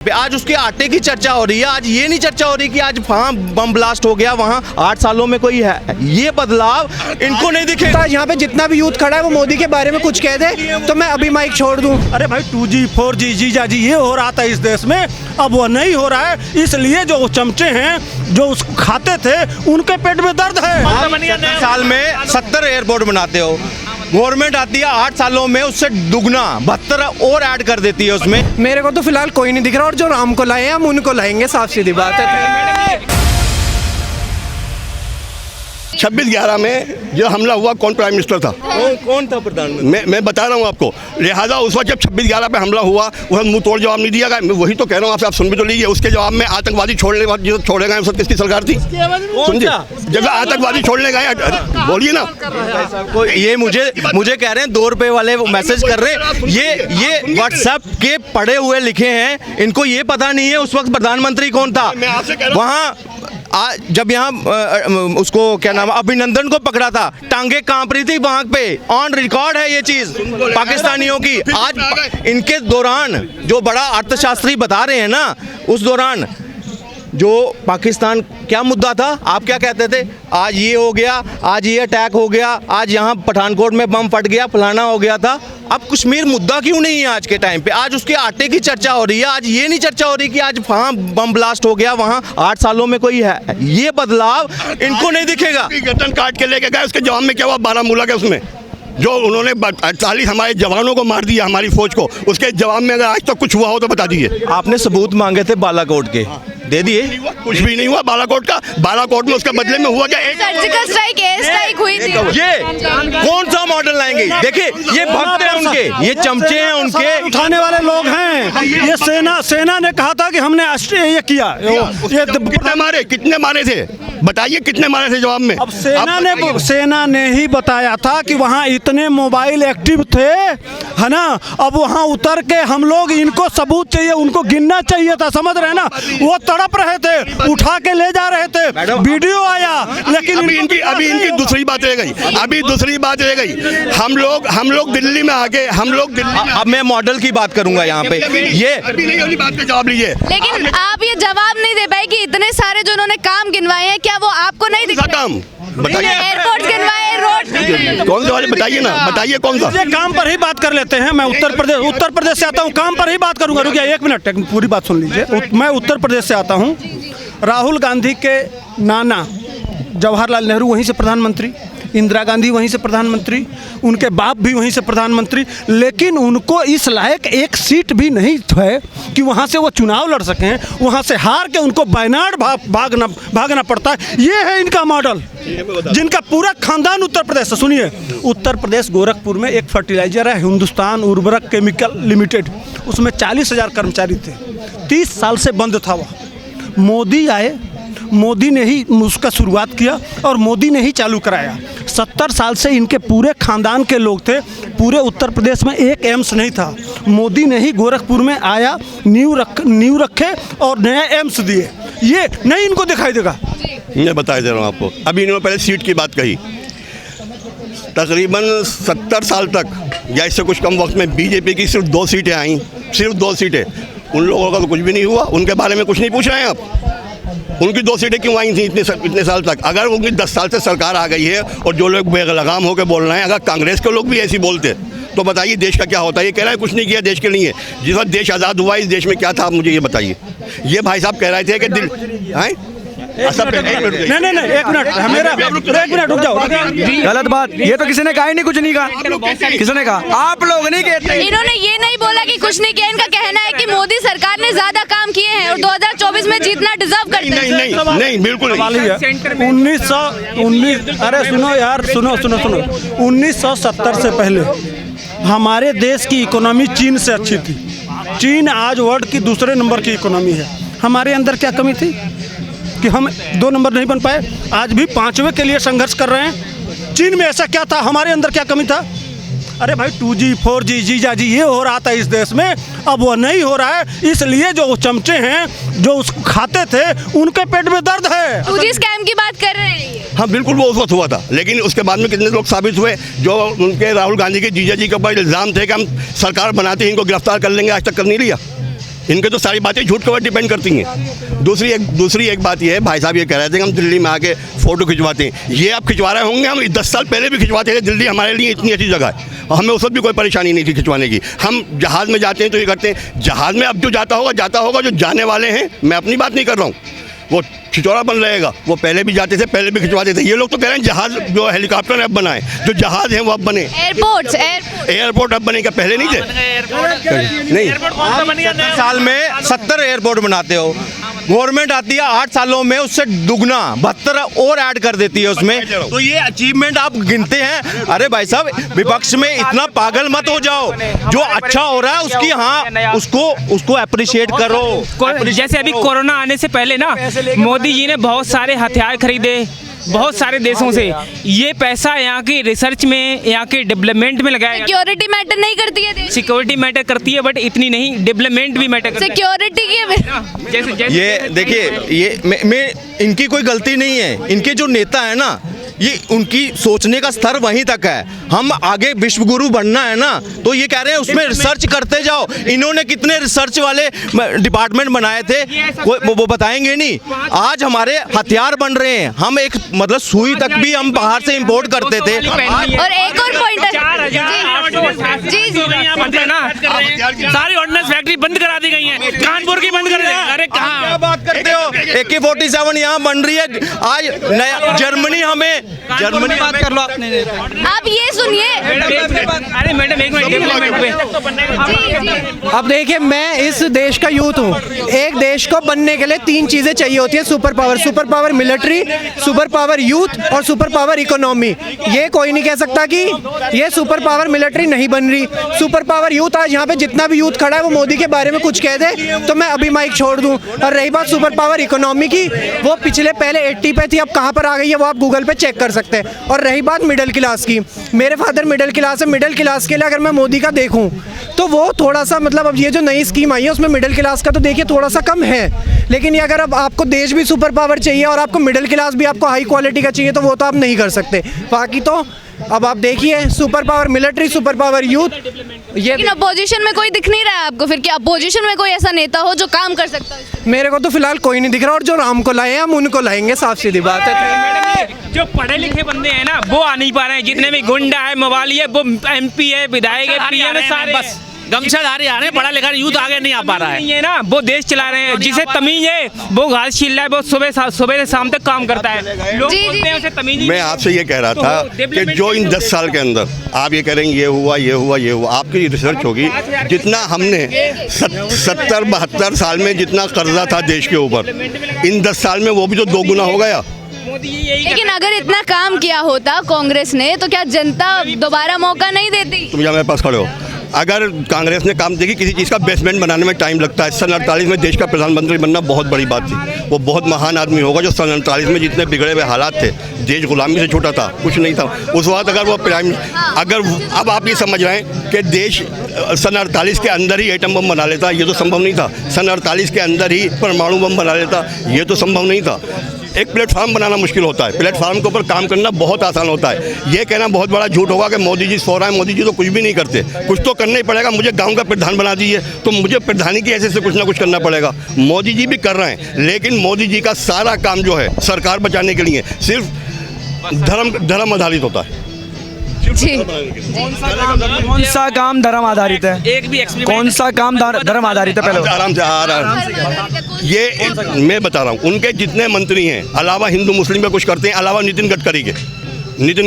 आज उसके आटे की चर्चा हो रही है। आज ये नहीं चर्चा हो रही कि आज वहाँ बम ब्लास्ट हो गया, वहाँ 8 सालों में कोई है। ये बदलाव इनको नहीं दिखेगा। यहाँ पे जितना भी यूथ खड़ा है वो मोदी के बारे में कुछ कह दे तो मैं अभी माइक छोड़ दूं। अरे भाई 2G 4G जीजा जी ये हो रहा था इस देश में, अब वो नहीं हो रहा है। इसलिए जो चमचे हैं जो उसको खाते थे उनके पेट में दर्द है। साल में 70 एयरपोर्ट बनाते हो, गवर्नमेंट आती है 8 सालों में उससे दुगना 72 और ऐड कर देती है उसमें। मेरे को तो फिलहाल कोई नहीं दिख रहा, और जो राम को लाए हैं हम उनको लाएंगे, साफ सीधी बात है। 26/11 में जो हमला हुआ कौन प्राइम मिनिस्टर था? कौन था प्रधानमंत्री? मैं बता रहा हूँ आपको। लिहाजा उस वक्त जब 26/11 पे हमला हुआ वह मुंह तोड़ जवाब नहीं दिया गया। मैं वही तो कह रहा हूँ आपसे, आप सुन भी तो लीजिए। उसके जवाब में आतंकवादी छोड़ने जो छोड़े गए उस वक्त किसकी सरकार थी? समझिए, जब आतंकवादी छोड़ने गए बोलिए ना। ये मुझे कह रहे हैं 2 रुपए वाले मैसेज कर रहे हैं। ये व्हाट्सएप के पढ़े हुए लिखे हैं, इनको ये पता नहीं है उस वक्त प्रधानमंत्री कौन था वहाँ। जब यहाँ उसको क्या नाम अभिनंदन को पकड़ा था, टांगे कांप रही थी वहां पे। ऑन रिकॉर्ड है ये चीज पाकिस्तानियों की। आज इनके दौरान जो बड़ा अर्थशास्त्री बता रहे हैं ना, उस दौरान जो पाकिस्तान क्या मुद्दा था, आप क्या कहते थे? आज ये हो गया, आज ये अटैक हो गया, आज यहाँ पठानकोट में बम फट गया, फलाना हो गया था। अब कश्मीर मुद्दा क्यों नहीं है आज के टाइम पे? आज उसके आटे की चर्चा हो रही है। आज ये नहीं चर्चा हो रही कि आज वहाँ बम ब्लास्ट हो गया, वहाँ 8 सालों में कोई है। ये बदलाव इनको नहीं दिखेगा। गर्दन काट के लेके गए, उसके जवाब में क्या हुआ? बारामूला के उसमें जो उन्होंने 48 हमारे जवानों को मार दिया, हमारी फौज को, उसके जवाब में अगर आज तक कुछ हुआ हो तो बता दीजिए। आपने सबूत मांगे थे बालाकोट के, दे दिए? कुछ भी नहीं हुआ बालाकोट का। बालाकोट में उसके बदले में हुआ क्या? सर्जिकल स्ट्राइक, एयर स्ट्राइक हुई थी। ये कौन सा मॉडल लाएंगे? देखिए ये भक्त हैं उनके, ये चमचे हैं उनके, उठाने वाले लोग हैं। ये सेना ने कहा था कि हमने ये किया। कितने मारे थे बताइए, कितने मारे थे जवाब में? अब सेना ने ही बताया था कि वहाँ इतने मोबाइल एक्टिव थे, है ना। अब वहाँ उतर के हम लोग, इनको सबूत चाहिए, उनको गिनना चाहिए था, समझ रहे ना। वो तड़प रहे थे, उठा के ले जा रहे थे, वीडियो आया। लेकिन अभी इनकी दूसरी बात रह गई। हम लोग दिल्ली में आके अब मैं मॉडल की बात करूंगा यहाँ पे। ये बात का जवाब लीजिए। लेकिन आप ये जवाब नहीं दे पाए कि इतने सारे जो उन्होंने काम गिनवाए हैं, क्या वो आपको नहीं दिख रहे? काम बताइए, एयरपोर्ट गिनवाए, रोड कौन से वाले बताइए ना, बताइए कौन सा? काम पर ही बात कर लेते हैं। मैं उत्तर प्रदेश से आता हूँ, काम पर ही बात करूंगा। रुकिए 1 मिनट, पूरी बात सुन लीजिए। मैं उत्तर प्रदेश से आता हूँ। राहुल गांधी के नाना जवाहरलाल नेहरू वहीं से प्रधानमंत्री, इंदिरा गांधी वहीं से प्रधानमंत्री, उनके बाप भी वहीं से प्रधानमंत्री। लेकिन उनको इस लायक एक सीट भी नहीं है कि वहाँ से वो चुनाव लड़ सकें। वहाँ से हार के उनको वायनाड भागना पड़ता है। ये है इनका मॉडल, जिनका पूरा खानदान उत्तर प्रदेश से। सुनिए, उत्तर प्रदेश गोरखपुर में एक फर्टिलाइजर है, हिंदुस्तान उर्वरक केमिकल लिमिटेड, उसमें 40,000 कर्मचारी थे। 30 साल से बंद था वह। मोदी आए, मोदी ने ही उसका शुरुआत किया और मोदी ने ही चालू कराया। 70 साल से इनके पूरे खानदान के लोग थे। पूरे उत्तर प्रदेश में एक एम्स नहीं था। मोदी ने ही गोरखपुर में आया, नींव रखे और नया एम्स दिए। ये नहीं इनको दिखाई देगा। मैं बता दे रहा हूँ आपको। अभी इन्होंने पहले सीट की बात कही। तकरीबन 70 साल तक या इससे कुछ कम वक्त में बीजेपी की सिर्फ 2 सीटें आई, सिर्फ 2 सीटें। उन लोगों का तो कुछ भी नहीं हुआ, उनके बारे में कुछ नहीं पूछ रहे हैं आप। उनकी 2 सीटें क्यों आई थी इतने साल तक? अगर उनकी 10 साल से सरकार आ गई है और जो लोग बेलगाम होकर बोल रहे हैं, अगर कांग्रेस के लोग भी ऐसी बोलते तो बताइए देश का क्या होता है? ये कह रहा है कुछ नहीं किया देश के लिए। जिस वक्त देश आज़ाद हुआ इस देश में क्या था, आप मुझे ये बताइए। ये भाई साहब कह रहे थे कि दिल हैं। नहीं, एक मिनट रुक जाओ। गलत बात, ये तो किसी ने कहा ही नहीं, कुछ नहीं कहा। किसने कहा? आप लोग नहीं कहते। इन्होंने ये नहीं बोला कि कुछ नहीं किया। इनका कहना है कि मोदी सरकार ने ज्यादा काम किए हैं और 2024 में जीतना डिजर्व करते हैं। नहीं बिल्कुल नहीं। 1919 अरे सुनो यार, सुनो 1970 से पहले हमारे देश की इकोनॉमी चीन से अच्छी थी। चीन आज वर्ल्ड की दूसरे नंबर की इकोनॉमी है। हमारे अंदर क्या कमी थी कि हम 2 नंबर नहीं बन पाए? आज भी 5वें के लिए संघर्ष कर रहे हैं। चीन में ऐसा क्या था? हमारे अंदर क्या कमी था? अरे भाई 2G 4G जीजा जी ये हो रहा था इस देश में, अब वो नहीं हो रहा है। इसलिए जो चमचे हैं जो उसको खाते थे उनके पेट में दर्द है। 2G स्कैम की बात कर रहे हैं। हाँ बिल्कुल, वो उस वक्त हुआ था। लेकिन उसके बाद में कितने लोग साबित हुए जो उनके राहुल गांधी के जीजा जी के ऊपर इल्ज़ाम थे कि हम सरकार बनाते ही इनको गिरफ्तार कर लेंगे, आज तक कर नहीं लिया। इनके तो सारी बातें झूठ के ऊपर डिपेंड करती हैं। दूसरी एक बात ये है, भाई साहब ये कह रहे थे कि हम दिल्ली में आके फ़ोटो खिंचवाते हैं। ये आप खिंचवा रहे होंगे, हम 10 साल पहले भी खिंचवाते थे। दिल्ली हमारे लिए इतनी अच्छी जगह है और हमें उस वक्त भी कोई परेशानी नहीं थी खिंचवाने की। हम जहाज़ में जाते हैं तो ये करते हैं। जहाज़ में अब जो जाता होगा जो जाने वाले हैं, मैं अपनी बात नहीं कर रहा हूँ, वो छिचौरा बन रहेगा। वो पहले भी जाते थे, पहले भी खिंचवाते थे। ये लोग तो कह रहे हैं जहाज़ जो हेलीकॉप्टर अब बनाए, जो जहाज़ हैं वो अब बने। एयरपोर्ट अब बने, क्या पहले नहीं थे? नहीं, 70 साल में 70 एयरपोर्ट बनाते हो, गवर्नमेंट आती है 8 सालों में उससे दुगना 72 और ऐड कर देती है उसमें। तो ये अचीवमेंट आप गिनते हैं? अरे भाई साहब, विपक्ष में इतना पागल मत हो जाओ। जो अच्छा हो रहा है उसकी, हाँ, उसको अप्रिशिएट करो। जैसे अभी कोरोना आने से पहले ना मोदी जी ने बहुत सारे हथियार खरीदे बहुत सारे देशों से। ये पैसा यहाँ की रिसर्च में, यहाँ के डेवलपमेंट में लगाया। सिक्योरिटी मैटर नहीं करती है? सिक्योरिटी मैटर करती है, बट इतनी नहीं, डेवलपमेंट भी मैटर करती है। सिक्योरिटी की जैसे ये देखिए, ये मैं इनकी कोई गलती नहीं है। इनके जो नेता है ना, ये उनकी सोचने का स्तर वहीं तक है। हम आगे विश्व गुरु बनना है ना, तो ये कह रहे हैं उसमें रिसर्च करते जाओ। इन्होंने कितने रिसर्च वाले डिपार्टमेंट बनाए थे, वो बताएंगे नहीं। आज हमारे हथियार बन रहे हैं। हम एक मतलब सुई तक भी हम बाहर से इंपोर्ट करते थे। और एक और पॉइंट जी सारी ऑर्डिनेंस फैक्ट्री बंद करा दी गई है, कानपुर की बंद कर दी। अरे कहाँ बात करते हो? AK-47 यहाँ बन रही है। आज नया जर्मनी हमें बात कर लो आपने। आप ये सुनिए। अरे मैडम एक मिनट। अब देखिए, मैं इस देश का यूथ हूँ। एक देश को बनने के लिए 3 चीज़ें चाहिए होती है: super power military, super power youth और सुपर पावर इकोनॉमी। ये कोई नहीं कह सकता कि ये सुपर पावर मिलिट्री नहीं बन रही। सुपर पावर यूथ, आज यहाँ पे जितना भी यूथ खड़ा है वो मोदी के बारे में कुछ कह दे तो मैं अभी माइक छोड़ दूँ। और रही बात सुपर पावर इकोनॉमी की, वो पहले 80 पे थी, अब कहाँ पर आ गई है वो आप गूगल पे चेक कर सकते हैं। और रही बात मिडिल क्लास की, मेरे फादर मिडिल क्लास है। मिडिल क्लास के लिए अगर मैं मोदी का देखूं तो वो थोड़ा सा, मतलब अब ये जो नई स्कीम आई है उसमें मिडिल क्लास का तो देखिए थोड़ा सा कम है। लेकिन ये अगर अब आपको देश भी सुपर पावर चाहिए और आपको मिडिल क्लास भी आपको हाई क्वालिटी का चाहिए, तो वो तो आप नहीं कर सकते। बाकी तो अब आप देखिए, super power military, super power youth. ये लेकिन अपोजिशन में कोई दिख नहीं रहा है आपको फिर? कि अपोजिशन में कोई ऐसा नेता हो जो काम कर सकता है? मेरे को तो फिलहाल कोई नहीं दिख रहा। और जो राम को लाए हैं हम उनको लाएंगे, साफ सीधी बात है। जो पढ़े लिखे बंदे हैं ना, वो आ नहीं पा रहे हैं। जितने भी गुंडा है, मवाली है, वो MP है, विधायक है, PM है, सारे बस गमछाधारी आ रहे हैं। पढ़ा लिखा यूथ आगे नहीं आ पा रहा है। ये ना वो देश चला रहे हैं। जिसे तमीज है वो घास छील रहा है, वो सुबह से शाम तक काम करता है। लोग बोलते हैं उसे तमीज। मैं आपसे ये कह रहा था कि जो इन 10 साल के अंदर आप ये करेंगे ये हुआ, आपकी रिसर्च होगी। जितना हमने 70-72 साल में जितना कर्जा था देश के ऊपर, इन 10 साल में वो भी तो 2 गुना हो गया। लेकिन अगर इतना काम किया होता कांग्रेस ने, तो क्या जनता दोबारा मौका नहीं देती? तुम यहाँ मेरे पास खड़े हो। अगर कांग्रेस ने काम, देखिए किसी चीज़ का बेसमेंट बनाने में टाइम लगता है। सन 48 में देश का प्रधानमंत्री बनना बहुत बड़ी बात थी। वो बहुत महान आदमी होगा जो सन 48 में जितने बिगड़े हुए हालात थे, देश गुलामी से छोटा था, कुछ नहीं था उस वक्त। अगर वो अब आप ये समझ रहे हैं कि देश सन 48 के अंदर ही एटम बम बना लेता, ये तो संभव नहीं था। सन 48 के अंदर ही परमाणु बम बना लेता, ये तो संभव नहीं था। एक प्लेटफार्म बनाना मुश्किल होता है, प्लेटफार्म के ऊपर काम करना बहुत आसान होता है। ये कहना बहुत बड़ा झूठ होगा कि मोदी जी सो रहा है। मोदी जी तो कुछ भी नहीं करते, कुछ तो करना ही पड़ेगा। मुझे गांव का प्रधान बना दीजिए तो मुझे प्रधानी की ऐसे से कुछ ना कुछ करना पड़ेगा। मोदी जी भी कर रहे हैं, लेकिन मोदी जी का सारा काम जो है सरकार बचाने के लिए सिर्फ धर्म आधारित होता है। कौन सा काम धर्म आधारित है? एक भी कौन सा काम धर्म आधारित है? पहले आराम से ये मैं बता रहा हूँ। उनके जितने मंत्री हैं अलावा हिंदू मुस्लिम में कुछ करते हैं, अलावा नितिन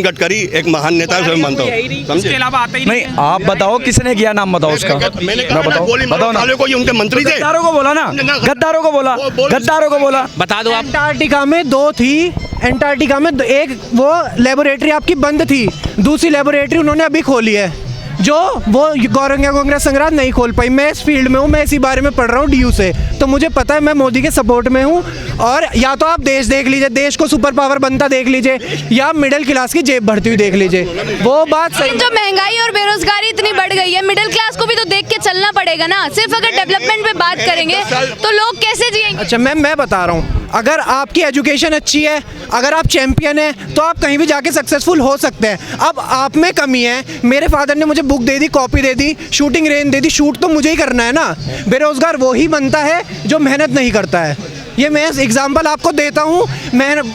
गडकरी एक महान नेता है, मानता हूँ। उसके अलावा आता ही नहीं, आप बताओ किसने किया, नाम बताओ उसका। बताओ ना। को ये उनके मंत्री थे। गद्दारों को बोला ना, गद्दारों को बोला। बता दो आप। एंटार्क्टिका में 2 थी। एंटार्क्टिका में एक वो लेबोरेटरी आपकी बंद थी, दूसरी लेबोरेटरी उन्होंने अभी खोली है, जो वो कांग्रेस संग्राम नहीं खोल पाई। मैं इस फील्ड में हूँ, मैं इसी बारे में पढ़ रहा हूँ DU से, तो मुझे पता है। मैं मोदी के सपोर्ट में हूँ। और या तो आप देश देख लीजिए, देश को सुपर पावर बनता देख लीजिए, या मिडिल क्लास की जेब भरती हुई देख लीजिए। वो बात सही। जो महंगाई और बेरोजगारी इतनी बढ़ गई है, मिडिल क्लास को भी तो देख के चलना पड़ेगा ना। सिर्फ अगर डेवलपमेंट पे बात करेंगे तो लोग कैसे जिएंगे? अच्छा, मैं बता रहा हूँ, अगर आपकी एजुकेशन अच्छी है, अगर आप चैंपियन हैं, तो आप कहीं भी जाके सक्सेसफुल हो सकते हैं। अब आप में कमी है। मेरे फादर ने मुझे बुक दे दी, कॉपी दे दी, शूटिंग रेंज दे दी, शूट तो मुझे ही करना है ना। बेरोज़गार वो ही बनता है जो मेहनत नहीं करता है। ये मैं एग्जाम्पल आपको देता हूँ।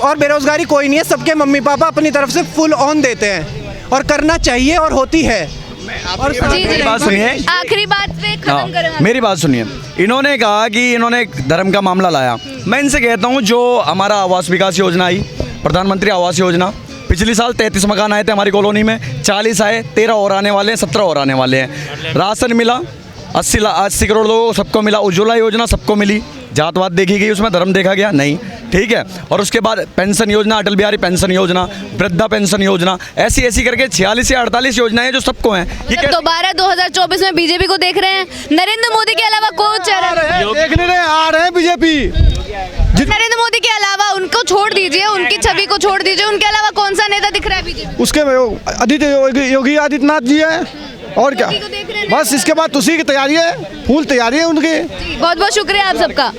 और बेरोज़गारी कोई नहीं है, सबके मम्मी पापा अपनी तरफ से फुल ऑन देते हैं और करना चाहिए और होती है। और जी जी मेरी बात सुनिए। आखिरी बात पे खत्म करें। हाँ, मेरी बात सुनिए। इन्होंने कहा कि इन्होंने धर्म का मामला लाया। मैं इनसे कहता हूँ, जो हमारा आवास विकास योजना आई, प्रधानमंत्री आवास योजना, पिछले साल 33 मकान आए थे हमारी कॉलोनी में, 40 आए, 13 और आने वाले हैं, 17 और आने वाले हैं। राशन मिला 80 करोड़ लोगों को, सबको मिला। उज्ज्वला योजना सबको मिली। जातवाद देखी गई, उसमें धर्म देखा गया नहीं, ठीक है। और उसके बाद पेंशन योजना, अटल बिहारी पेंशन योजना, वृद्धा पेंशन योजना, ऐसी करके 46 या 48 योजनाएं जो सबको हैं। ये दोबारा 2024 में बीजेपी को देख रहे हैं। नरेंद्र मोदी के अलावा कौन चेहरा देखने रहे आ रहे हैं बीजेपी। नरेंद्र मोदी के अलावा उनको छोड़ दीजिए, उनकी छवि को छोड़ दीजिए, उनके अलावा कौन सा नेता दिख रहा है बीजेपी? उसके योगी आदित्यनाथ जी है, और क्या, को देख रहे हैं। बस इसके बाद उसी की तैयारी है, फुल तैयारी है उनकी। बहुत बहुत शुक्रिया आप सबका।